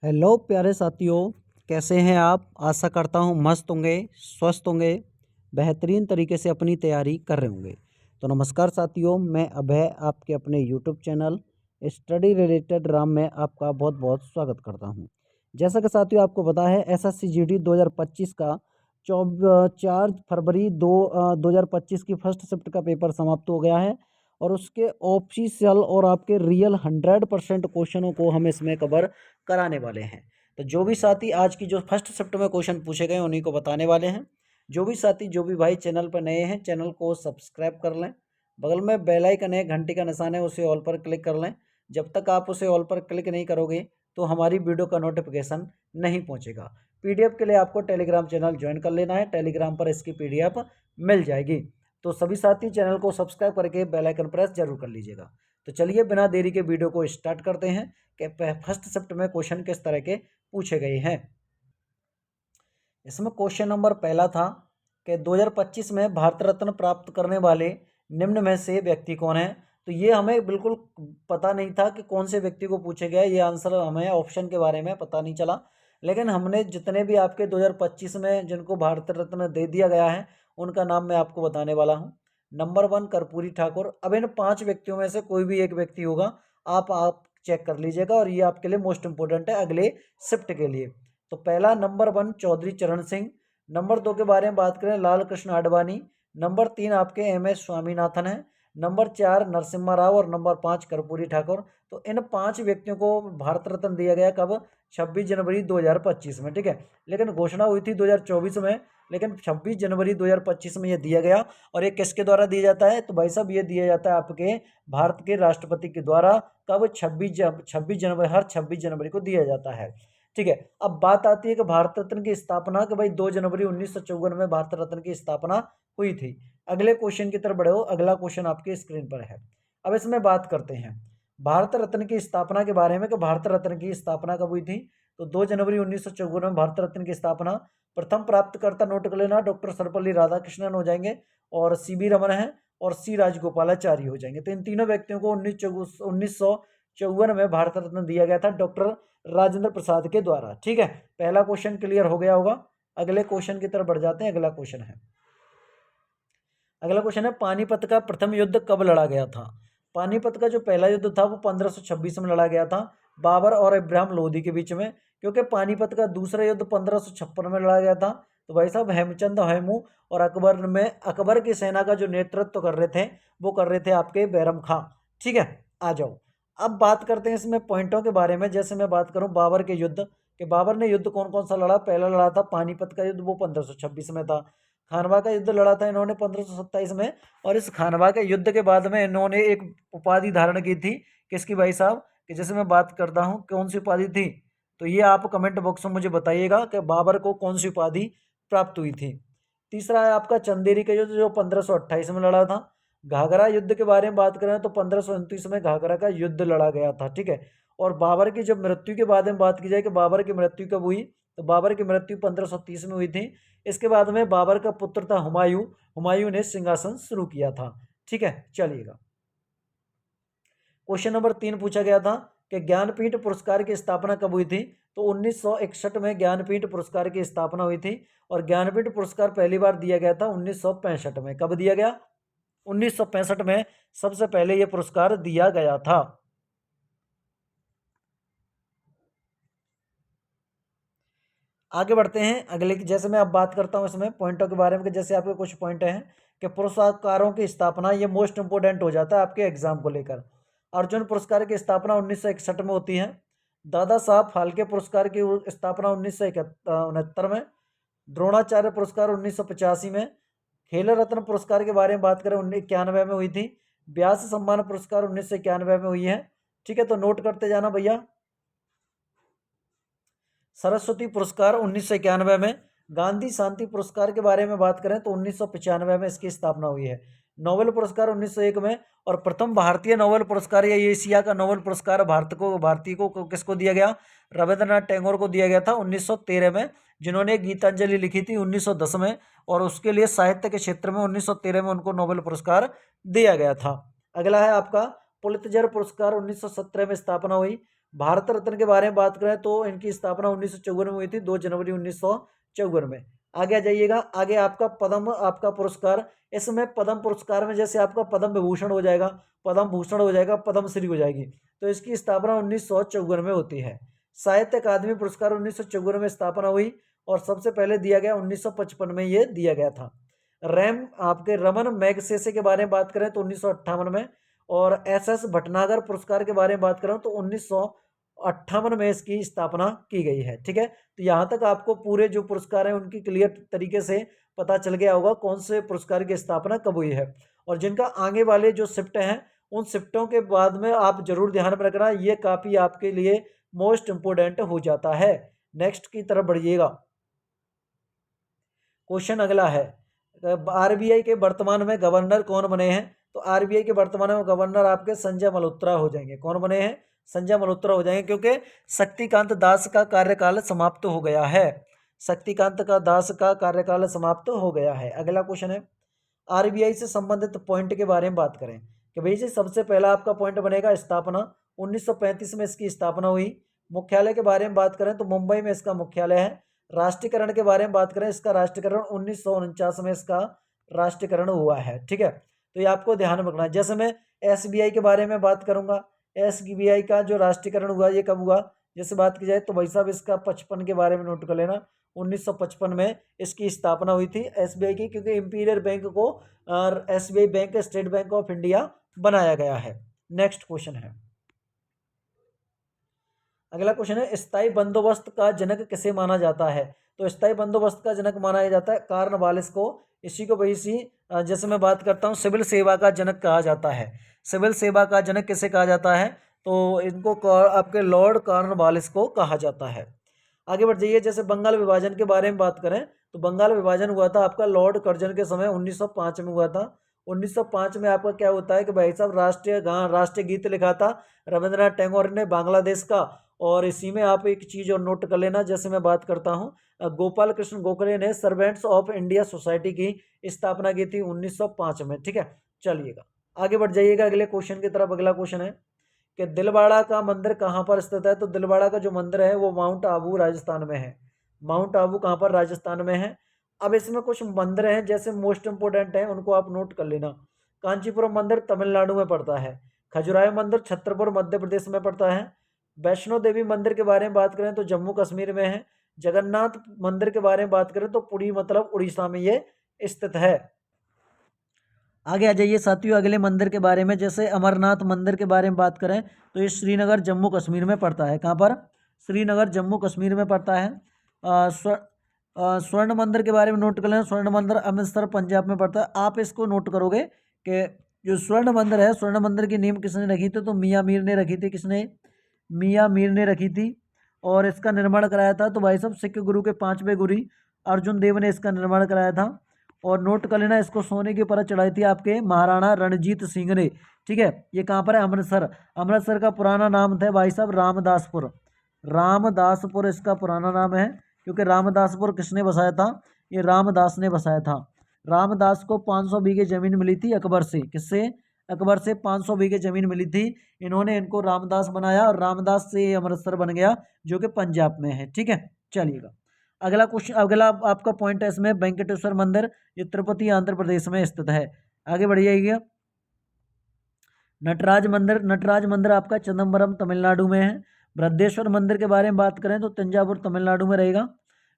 Hello प्यारे साथियों, कैसे हैं आप। आशा करता हूँ मस्त होंगे, स्वस्थ होंगे, बेहतरीन तरीके से अपनी तैयारी कर रहे होंगे। तो नमस्कार साथियों, मैं अभय आपके अपने YouTube channel study related Ram में आपका बहुत बहुत स्वागत करता हूँ। जैसा कि साथियों आपको पता है, एसएससी जीडी 2025 का 4 फरवरी 2025 की फर्स्ट शिफ्ट का पेपर समाप्त हो गया है और उसके ऑफिशियल और आपके रियल 100% क्वेश्चनों को हम इसमें कवर कराने वाले हैं। तो जो भी साथी आज की जो फर्स्ट शिफ्ट में क्वेश्चन पूछे गए उन्हीं को बताने वाले हैं। जो भी साथी जो भी भाई चैनल पर नए हैं, चैनल को सब्सक्राइब कर लें। बगल में बेल आइकन है, घंटी का निशान है, उसे ऑल पर क्लिक कर लें। जब तक आप उसे ऑल पर क्लिक नहीं करोगे तो हमारी वीडियो का नोटिफिकेशन नहीं पहुंचेगा। पीडीएफ के लिए आपको टेलीग्राम चैनल ज्वाइन कर लेना है, टेलीग्राम पर इसकी पीडीएफ मिल जाएगी। तो सभी साथी चैनल को सब्सक्राइब करके बेल आइकन प्रेस जरूर कर लीजिएगा। तो चलिए बिना देरी के वीडियो को स्टार्ट करते हैं कि फर्स्ट शिफ्ट में क्वेश्चन किस तरह के पूछे गए हैं। इसमें क्वेश्चन नंबर पहला था कि 2025 में भारत रत्न प्राप्त करने वाले निम्न में से व्यक्ति कौन है। तो ये हमें बिल्कुल पता नहीं था कि कौन से व्यक्ति को पूछे गए, ये आंसर हमें ऑप्शन के बारे में पता नहीं चला। लेकिन हमने जितने भी आपके 2025 में जिनको भारत रत्न दे दिया गया है उनका नाम मैं आपको बताने वाला हूँ। नंबर 1 कर्पूरी ठाकुर। अब इन 5 व्यक्तियों में से कोई भी एक व्यक्ति होगा, आप चेक कर लीजिएगा और ये आपके लिए मोस्ट इंपोर्टेंट है अगले शिफ्ट के लिए। तो पहला नंबर 1 चौधरी चरण सिंह। नंबर 2 के बारे में बात करें, लाल कृष्ण आडवाणी। नंबर 3 आपके MS स्वामीनाथन है। नंबर 4 नरसिम्हा राव और नंबर 5 कर्पूरी ठाकुर। तो इन 5 व्यक्तियों को भारत रत्न दिया गया कब? 26 जनवरी 2025 में, ठीक है। लेकिन घोषणा हुई थी 2024 में, लेकिन 26 जनवरी 2025 में ये दिया गया। और ये किसके द्वारा दिया जाता है? तो भाई साहब ये दिया जाता है आपके भारत के राष्ट्रपति के द्वारा। कब? 26 जनवरी, हर 26 जनवरी को दिया जाता है, ठीक है। अब बात आती है कि भारत रत्न की स्थापना कि भाई 2 जनवरी 1954 में भारत रत्न की स्थापना हुई थी। अगले क्वेश्चन की तरफ बढ़े हो, अगला क्वेश्चन आपके स्क्रीन पर है। अब इसमें बात करते हैं भारत रत्न की स्थापना के बारे में कि भारत रत्न की स्थापना कब हुई थी। तो 2 जनवरी 1954 में भारत रत्न की स्थापना। प्रथम प्राप्तकर्ता नोट कर लेना, डॉक्टर सर्वपल्ली राधाकृष्णन हो जाएंगे और CB रमन है और C राजगोपालाचारी हो जाएंगे। तो इन तीनों व्यक्तियों को 1954 में भारत रत्न दिया गया था डॉक्टर राजेंद्र प्रसाद के द्वारा, ठीक है। पहला क्वेश्चन क्लियर हो गया होगा। अगले क्वेश्चन की तरफ बढ़ जाते हैं। अगला क्वेश्चन है पानीपत का प्रथम युद्ध कब लड़ा गया था। पानीपत का जो पहला युद्ध था वो 1526 में लड़ा गया था बाबर और इब्राहिम लोधी के बीच में। क्योंकि पानीपत का दूसरा युद्ध 1556 में लड़ा गया था। तो भाई साहब हेमचंद हेमू और अकबर की सेना का जो नेतृत्व कर रहे थे वो कर रहे थे आपके बैरम खां, ठीक है। आ जाओ, अब बात करते हैं इसमें पॉइंटों के बारे में। जैसे मैं बात करूं बाबर के युद्ध, कि बाबर ने युद्ध कौन कौन सा लड़ा। पहला लड़ा था पानीपत का युद्ध, वो 1526 में था। खानवा का युद्ध लड़ा था इन्होंने 1527 में। और इस खानवा के युद्ध के बाद में इन्होंने एक उपाधि धारण की थी, किसकी भाई साहब, कि जैसे मैं बात करता हूँ कौन सी उपाधि थी, तो ये आप कमेंट बॉक्स में मुझे बताइएगा कि बाबर को कौन सी उपाधि प्राप्त हुई थी। तीसरा है आपका चंदेरी का युद्ध, जो 1528 में लड़ा था। घाघरा युद्ध के बारे में बात करें तो 1529 में घाघरा का युद्ध लड़ा गया था, ठीक है। और बाबर की जब मृत्यु के बारे में बात की जाए कि बाबर की मृत्यु कब हुई, तो बाबर की मृत्यु 1530 में हुई थी। इसके बाद में बाबर का पुत्र था हुमायूं, हुमायूं ने सिंहासन शुरू किया था, ठीक है। चलिएगा, क्वेश्चन नंबर 3 पूछा गया था कि ज्ञानपीठ पुरस्कार की स्थापना कब हुई थी। तो 1961 में ज्ञानपीठ पुरस्कार की स्थापना हुई थी। और ज्ञानपीठ पुरस्कार पहली बार दिया गया था 1965 में। कब दिया गया? 1965 में सबसे पहले यह पुरस्कार दिया गया था। आगे बढ़ते हैं अगले की। जैसे मैं अब बात करता हूं इसमें पॉइंटों के बारे में, जैसे आपके कुछ पॉइंट हैं कि पुरस्कारों की स्थापना, ये मोस्ट इंपोर्टेंट हो जाता है आपके एग्जाम को लेकर। अर्जुन पुरस्कार की स्थापना 1961 में होती है। दादा साहब फाल्के पुरस्कार की स्थापना 1969 में। द्रोणाचार्य पुरस्कार 1985 में। खेल रत्न पुरस्कार के बारे में बात करें 1991 में हुई थी। व्यास सम्मान पुरस्कार 1991 में हुई है, ठीक है। तो नोट करते जाना भैया। सरस्वती पुरस्कार 1991 में। गांधी शांति पुरस्कार के बारे में बात करें तो 1995 में इसकी स्थापना हुई है। नोबेल पुरस्कार 1901 में। और प्रथम भारतीय नोबेल पुरस्कार या एशिया का नोबेल पुरस्कार भारतीय को किसको दिया गया? रविंद्रनाथ टैगोर को दिया गया था 1913 में, जिन्होंने गीतांजलि लिखी थी 1910 में। और उसके लिए साहित्य के क्षेत्र में 1913 में उनको नोबेल पुरस्कार दिया गया था। अगला है आपका पुलित्जर पुरस्कार 1917 में स्थापना हुई। भारत रत्न के बारे में बात करें तो इनकी स्थापना 1954 में हुई थी, 2 जनवरी 1954 में। आगे आ जाइएगा, आगे आपका पद्म आपका पुरस्कार, इसमें पद्म पुरस्कार में जैसे आपका पद्म विभूषण हो जाएगा, पद्म भूषण हो जाएगा, पद्म श्री हो जाएगी, तो इसकी स्थापना 1954 में होती है। साहित्य अकादमी पुरस्कार 1954 में स्थापना हुई और सबसे पहले दिया गया 1955 में ये दिया गया था। रैम आपके रमन मैगसेसे के बारे में बात करें तो 1958 में, और SS भटनागर पुरस्कार के बारे में बात करें तो 1958 में इसकी स्थापना की गई है। ठीक है, तो यहाँ तक आपको पूरे जो पुरस्कार हैं उनकी क्लियर तरीके से पता चल गया होगा कौन से पुरस्कार की स्थापना कब हुई है। और जिनका आगे वाले जो शिफ्ट हैं उन शिफ्टों के बाद में आप जरूर ध्यान में रखना, ये काफ़ी आपके लिए मोस्ट इम्पोर्टेंट हो जाता है। नेक्स्ट की तरफ बढ़िएगा। क्वेश्चन अगला है, RBI के वर्तमान में गवर्नर कौन बने हैं? तो RBI के वर्तमान में गवर्नर आपके संजय मल्होत्रा हो जाएंगे। कौन बने हैं? संजय मल्होत्रा हो जाएंगे, क्योंकि शक्तिकांत दास का कार्यकाल समाप्त हो गया है। शक्तिकांत का दास का कार्यकाल समाप्त हो गया है। अगला क्वेश्चन है, RBI से संबंधित पॉइंट के बारे में बात करें कि भाई जी सबसे पहला आपका पॉइंट बनेगा स्थापना। 1935 में इसकी स्थापना हुई। मुख्यालय के बारे में बात करें तो मुंबई में इसका मुख्यालय है। राष्ट्रीयकरण के बारे में बात करें, इसका राष्ट्रीयकरण 1949 में इसका राष्ट्रीयकरण हुआ है। ठीक है, तो ये आपको ध्यान में रखना है। जैसे मैं SBI के बारे में बात करूंगा, SBI का जो राष्ट्रीयकरण हुआ ये कब हुआ, जैसे बात की जाए तो भाई साहब इसका 55 के बारे में नोट कर लेना। 1955 में इसकी स्थापना हुई थी SBI की, क्योंकि इंपीरियल बैंक को SBI bank state bank of India बनाया गया है। नेक्स्ट क्वेश्चन है, अगला क्वेश्चन है, स्थायी बंदोबस्त का जनक किसे माना जाता है? तो स्थायी बंदोबस्त का जनक माना जाता है कॉर्नवालिस को। इसी को वही सी जैसे मैं बात करता हूँ सिविल सेवा का जनक कहा जाता है। सिविल सेवा का जनक किसे कहा जाता है? तो इनको आपके लॉर्ड कॉर्नवालिस को कहा जाता है। आगे बढ़ जाइए, जैसे बंगाल विभाजन के बारे में बात करें तो बंगाल विभाजन हुआ था आपका लॉर्ड कर्जन के समय 1905 में हुआ था। 1905 में आपका क्या होता है कि भाई साहब राष्ट्रीय गीत लिखा था रविंद्रनाथ टैगोर ने बांग्लादेश का। और इसी में आप एक चीज़ और नोट कर लेना, जैसे मैं बात करता हूँ गोपाल कृष्ण गोखले ने सर्वेंट्स ऑफ इंडिया सोसाइटी की स्थापना की थी 1905 में। ठीक है, चलिएगा आगे बढ़ जाइएगा अगले क्वेश्चन की तरफ। अगला क्वेश्चन है कि दिलवाड़ा का मंदिर कहाँ पर स्थित है? तो दिलवाड़ा का जो मंदिर है वो माउंट आबू राजस्थान में है। माउंट आबू कहाँ पर? राजस्थान में है। अब इसमें कुछ मंदिर हैं जैसे मोस्ट इंपोर्टेंट हैं, उनको आप नोट कर लेना। कांचीपुरम मंदिर तमिलनाडु में पड़ता है। खजुराहो मंदिर छतरपुर मध्य प्रदेश में पड़ता है। वैष्णो देवी मंदिर के बारे में बात करें तो जम्मू कश्मीर में है। जगन्नाथ मंदिर के बारे में बात करें तो पुरी मतलब उड़ीसा में ये स्थित है। आगे आ जाइए साथियों अगले मंदिर के बारे में। जैसे अमरनाथ मंदिर के बारे में बात करें तो ये श्रीनगर जम्मू कश्मीर में पड़ता है। कहाँ पर? श्रीनगर जम्मू कश्मीर में पड़ता है। स्वर्ण मंदिर के बारे में नोट कर लें। स्वर्ण मंदिर अमृतसर पंजाब में पड़ता है। आप इसको नोट करोगे कि जो स्वर्ण मंदिर है, स्वर्ण मंदिर की नींव किसने रखी थी? तो मियाँ मीर ने रखी थी। किसने? मियाँ मीर ने रखी थी। और इसका निर्माण कराया था तो भाई साहब सिख गुरु के 5वें गुरु अर्जुन देव ने इसका निर्माण कराया था। और नोट कर लेना, इसको सोने की परत चढ़ाई थी आपके महाराणा रणजीत सिंह ने। ठीक है, ये कहाँ पर है? अमृतसर। अमृतसर का पुराना नाम था भाई साहब रामदासपुर। रामदासपुर इसका पुराना नाम है, क्योंकि रामदासपुर किसने बसाया था? ये रामदास ने बसाया था। रामदास को 500 बीघे जमीन मिली थी अकबर से। किससे? अकबर से 500 बीघे जमीन मिली थी। इन्होंने इनको रामदास बनाया और रामदास से ये अमृतसर बन गया, जो कि पंजाब में है। ठीक है, चलिएगा अगला क्वेश्चन। अगला आपका पॉइंट है इसमें वेंकटेश्वर मंदिर, ये तिरुपति आंध्र प्रदेश में स्थित है। आगे बढ़िएगा। नटराज मंदिर, नटराज मंदिर आपका चिदम्बरम तमिलनाडु में है। बृहदेश्वर मंदिर के बारे में बात करें तो तंजावुर तमिलनाडु में रहेगा।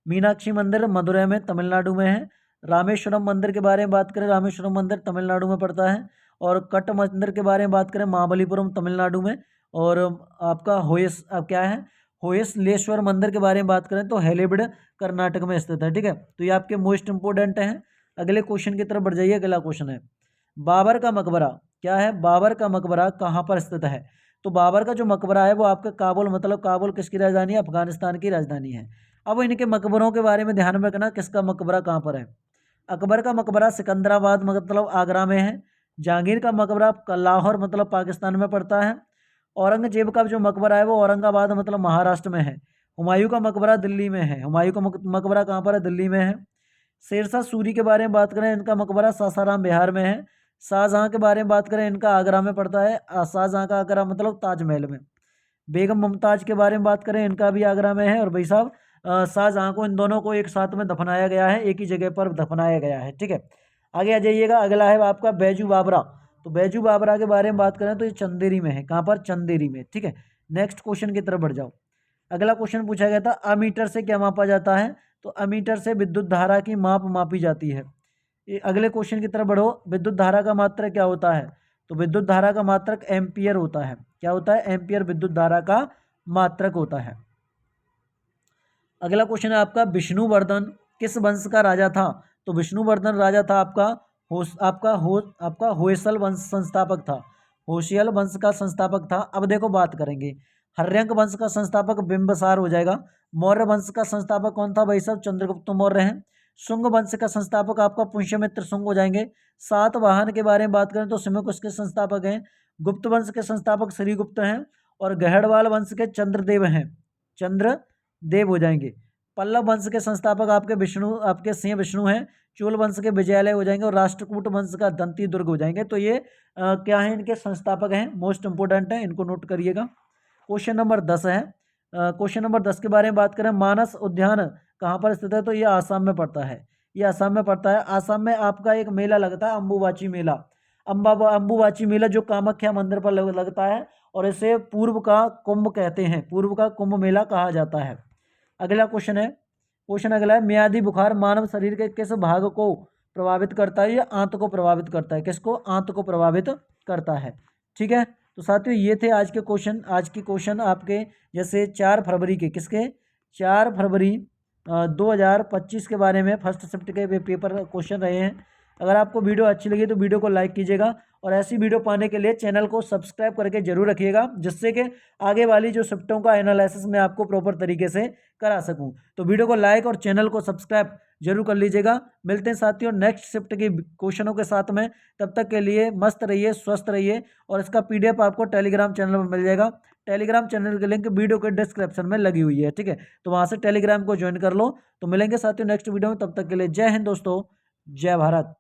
मीनाक्षी मंदिर मदुरै में तमिलनाडु में है। रामेश्वरम मंदिर के बारे में बात करें, रामेश्वरम मंदिर तमिलनाडु में पड़ता है। और कट मंदिर के बारे में बात करें महाबलीपुरम तमिलनाडु में। और आपका क्या है होयसलेश्वर मंदिर के बारे में बात करें तो हेलीबिड कर्नाटक में स्थित है। ठीक है, तो ये आपके मोस्ट इंपोर्टेंट हैं। अगले क्वेश्चन की तरफ बढ़ जाइए। अगला क्वेश्चन है बाबर का मकबरा। क्या है? बाबर का मकबरा कहाँ पर स्थित है? तो बाबर का जो मकबरा है वो आपका काबुल, मतलब काबुल किसकी राजधानी है? अफगानिस्तान की राजधानी है। अब इनके मकबरों के बारे में ध्यान में रखना, किसका मकबरा कहाँ पर है। अकबर का मकबरा सिकंदराबाद मतलब आगरा में है। जहांगीर का मकबरा लाहौर मतलब पाकिस्तान में पड़ता है। औरंगजेब का जो मकबरा है वो औरंगाबाद मतलब महाराष्ट्र में है। हुमायूं का मकबरा दिल्ली में है। हुमायूं का मकबरा कहाँ पर है? दिल्ली में है। शेरशाह सूरी के बारे में बात करें, इनका मकबरा सासाराम बिहार में है। शाहजहां के बारे में बात करें, इनका आगरा में पड़ता है। शाहजहां का आगरा मतलब ताजमहल में। बेगम मुमताज के बारे में बात करें, इनका भी आगरा में है। और भाई साहब शाहजहां को, इन दोनों को एक साथ में दफनाया गया है, एक ही जगह पर दफनाया गया है। ठीक है, आगे आ जाइएगा। अगला है आपका बैजू बावरा। तो बैजू बावरा के बारे में बात करें तो ये चंदेरी में है। कहाँ पर? चंदेरी में। ठीक है, नेक्स्ट क्वेश्चन की तरफ बढ़ जाओ। अगला क्वेश्चन पूछा गया था अमीटर से क्या मापा जाता है? तो अमीटर से विद्युत धारा की मापी जाती है। ये अगले क्वेश्चन की तरफ बढ़ो। विद्युत धारा का मात्रक क्या होता है? तो विद्युत धारा का मात्रक एम्पियर होता है। क्या होता है? एम्पियर विद्युत धारा का मात्रक होता है। अगला क्वेश्चन है आपका विष्णुवर्धन किस वंश का राजा था? तो विष्णुवर्धन राजा था आपका होयसल वंश संस्थापक था। होशियल वंश का संस्थापक था। अब देखो बात करेंगे, हर्यंक वंश का संस्थापक बिंबिसार हो जाएगा। मौर्य वंश का संस्थापक कौन था भाई साहब? चंद्रगुप्त मौर्य हैं। शुंग वंश का संस्थापक आपका पुष्यमित्र शुंग हो जाएंगे। सातवाहन के बारे में बात करें तो सिमुक उसके संस्थापक हैं। गुप्त वंश के संस्थापक श्रीगुप्त हैं। और गहड़वाल वंश के चंद्रदेव हैं, चंद्रदेव हो जाएंगे। पल्लव वंश के संस्थापक आपके सिंह विष्णु हैं। चोल वंश के विजयालय हो जाएंगे। और राष्ट्रकूट वंश का दंती दुर्ग हो जाएंगे। तो ये क्या है? इनके संस्थापक हैं, मोस्ट इंपोर्टेंट है, इनको नोट करिएगा। क्वेश्चन नंबर 10 है। क्वेश्चन नंबर 10 के बारे में बात करें, मानस उद्यान कहाँ पर स्थित है? तो ये आसाम में पड़ता है। ये आसाम में पड़ता है। आसाम में आपका एक मेला लगता है, अम्बुबाची मेला। अम्बुबाची मेला जो कामाख्या मंदिर पर लगता है, और इसे पूर्व का कुंभ कहते हैं, पूर्व का कुंभ मेला कहा जाता है। अगला क्वेश्चन है, क्वेश्चन अगला है, मियादी बुखार मानव शरीर के किस भाग को प्रभावित करता है? या आंत को प्रभावित करता है? किसको? आंत को प्रभावित करता है। ठीक है, तो साथियों ये थे आज के क्वेश्चन। आज की क्वेश्चन आपके जैसे 4 फरवरी के, किसके? 4 फरवरी 2025 के बारे में फर्स्ट शिफ्ट के पेपर क्वेश्चन रहे हैं। अगर आपको वीडियो अच्छी लगी तो वीडियो को लाइक कीजिएगा, और ऐसी वीडियो पाने के लिए चैनल को सब्सक्राइब करके जरूर रखिएगा, जिससे कि आगे वाली जो शिफ्टों का एनालिसिस मैं आपको प्रॉपर तरीके से करा सकूं। तो वीडियो को लाइक और चैनल को सब्सक्राइब जरूर कर लीजिएगा। मिलते हैं साथियों नेक्स्ट शिफ्ट के क्वेश्चनों के साथ में। तब तक के लिए मस्त रहिए, स्वस्थ रहिए। और इसका PDF आपको टेलीग्राम चैनल पर मिल जाएगा। टेलीग्राम चैनल की लिंक वीडियो के डिस्क्रिप्शन में लगी हुई है। ठीक है, तो वहां से टेलीग्राम को ज्वाइन कर लो। तो मिलेंगे साथियों नेक्स्ट वीडियो में, तब तक के लिए जय हिंद दोस्तों, जय भारत।